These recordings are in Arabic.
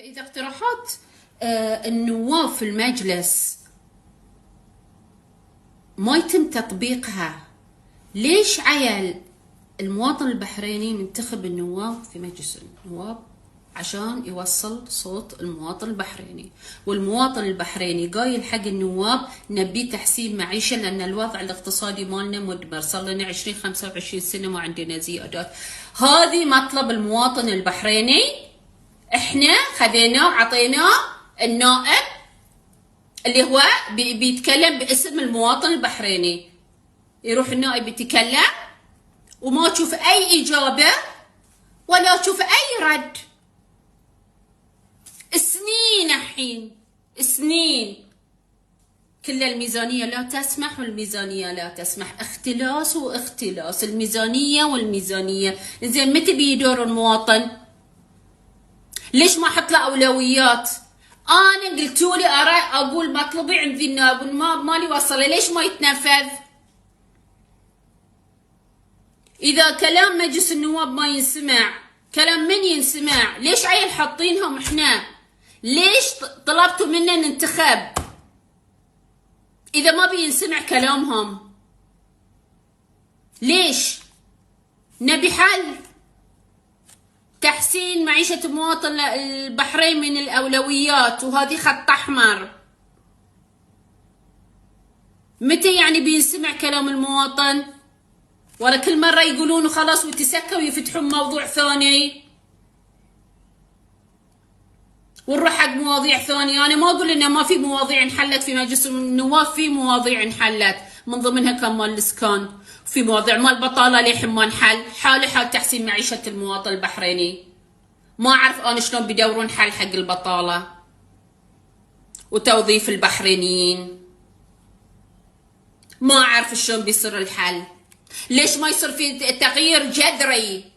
إذا اقتراحات النواب في المجلس ما يتم تطبيقها، ليش عيل المواطن البحريني منتخب النواب في مجلس النواب؟ عشان يوصل صوت المواطن البحريني، والمواطن البحريني قايل حق النواب نبي تحسين معيشة، لأن الوضع الاقتصادي مالنا مدمر، صار لنا 20-25 سنة ما عندنا زيادات. هذه مطلب المواطن البحريني، احنا خذيناه وعطيناه النائب اللي هو بيتكلم باسم المواطن البحريني. يروح النائب يتكلم وما تشوف اي اجابه ولا تشوف اي رد. سنين الحين سنين، كل الميزانيه لا تسمح والميزانيه لا تسمح، اختلاس واختلاس، الميزانيه والميزانيه. زين متى بيدور المواطن؟ ليش ما احط له اولويات؟ انا قلتوا لي اقول مطلبي عند النائب والنائب مالي وصله، ليش ما يتنفذ؟ اذا كلام مجلس النواب ما ينسمع، كلام من ينسمع؟ ليش عيل حاطينهم احنا؟ ليش طلبتوا منا ننتخب اذا ما بينسمع كلامهم؟ ليش؟ نبي حل. تحسين معيشة مواطن البحرين من الأولويات، وهذه خط أحمر. متى يعني بينسمع كلام المواطن؟ ولا كل مرة يقولون خلاص ويتسكوا ويفتحون موضوع ثاني ونروح حق مواضيع ثانية. أنا ما أقول إنه ما في مواضيع انحلت في مجلس النواب، في مواضيع انحلت، من ضمنها كان مال الإسكان، في مواضيع مال البطالة للحين ما انحل، حال تحسين معيشة المواطن البحريني. ما أعرف أنا شلون بيدورون حل حق البطالة وتوظيف البحرينيين، ما أعرف شلون بيصير الحل. ليش ما يصير في تغيير جذري؟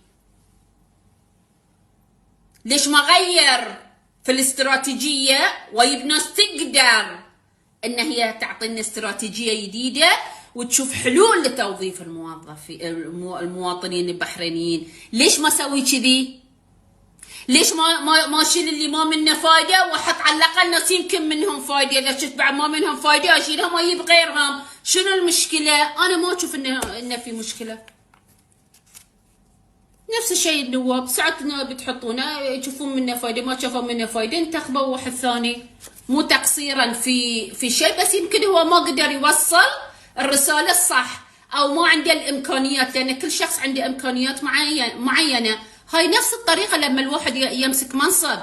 ليش ما غير في الاستراتيجية ويب ناس تقدر ان هي تعطينا استراتيجية جديدة وتشوف حلول لتوظيف المواطنين البحرينيين؟ ليش ما سوي كذي؟ ليش ما اشيل اللي ما منه فايدة واحط على الاقل ناس يمكن منهم فايدة؟ اذا شفت بعد ما منهم فايدة اشيلهم واجيب غيرهم. شنو المشكلة؟ انا ما اشوف انه في مشكلة. نفس الشيء النواب، ساعات بتحطونه يشوفون منه فايده، ما شافوا منه فايده انتخبوا واحد ثاني. مو تقصيرا في شيء، بس يمكن هو ما قدر يوصل الرساله الصح او ما عنده الامكانيات، لان كل شخص عنده امكانيات معينه. هاي نفس الطريقه لما الواحد يمسك منصب،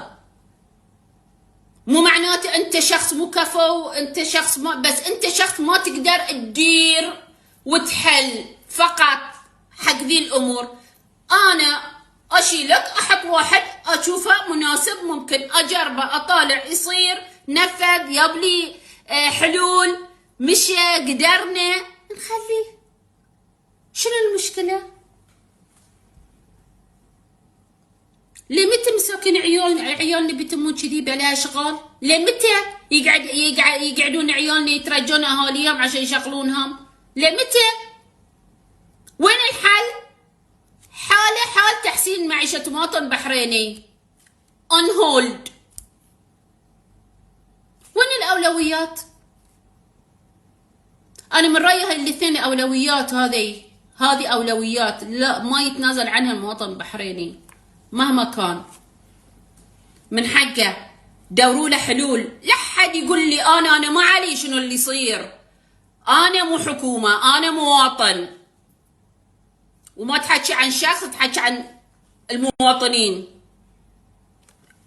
مو معناته انت شخص مو كفو، انت شخص ما، بس انت شخص ما تقدر تدير وتحل فقط حق ذي الامور. انا اشيلك احط واحد اشوفه مناسب، ممكن اجربه اطالع يصير، نفذ، يبلي حلول، مشي، قدرنا نخليه. شنو المشكله؟ لمتى مساكين عيالنا بيتمون كذي بلا اشغال؟ لمتى يقعدون عيالنا يترجون اهاليهم عشان يشغلونهم؟ لمتى؟ وين الحل؟ حال تحسين معيشة مواطن بحريني on hold. وين الأولويات؟ أنا من رأيي هاي الاثنين أولويات، هذه أولويات لا ما يتنازل عنها المواطن البحريني مهما كان. من حقه دوروا له حلول. لا حد يقول لي أنا ما علي شنو اللي يصير، أنا مو حكومة، أنا مواطن. وما تحكي عن شخص، تحكي عن المواطنين.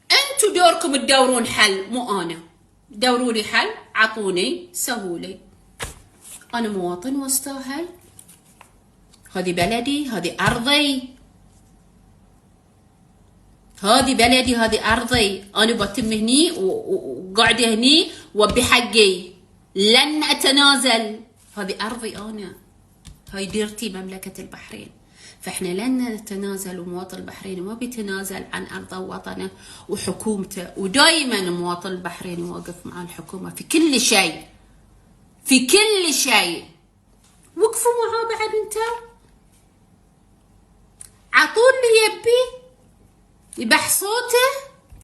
انتوا دوركم تدورون حل، مو انا. دوروا لي حل، عطوني، سووا لي. انا مواطن واستاهل، هذه بلدي، هذه ارضي، هذه بلدي، هذه ارضي. انا بتم هني وقاعده هني وبحقي، لن اتنازل. هذه ارضي انا، هاي ديرتي مملكة البحرين، فاحنا لن نتنازل. ومواطن البحريني ما بيتنازل عن ارضه ووطنه وحكومته، ودائما المواطن البحريني واقف مع الحكومة في كل شيء، في كل شيء. وقفوا معاه بعد انت، عطوا اللي يبي، يبح صوته،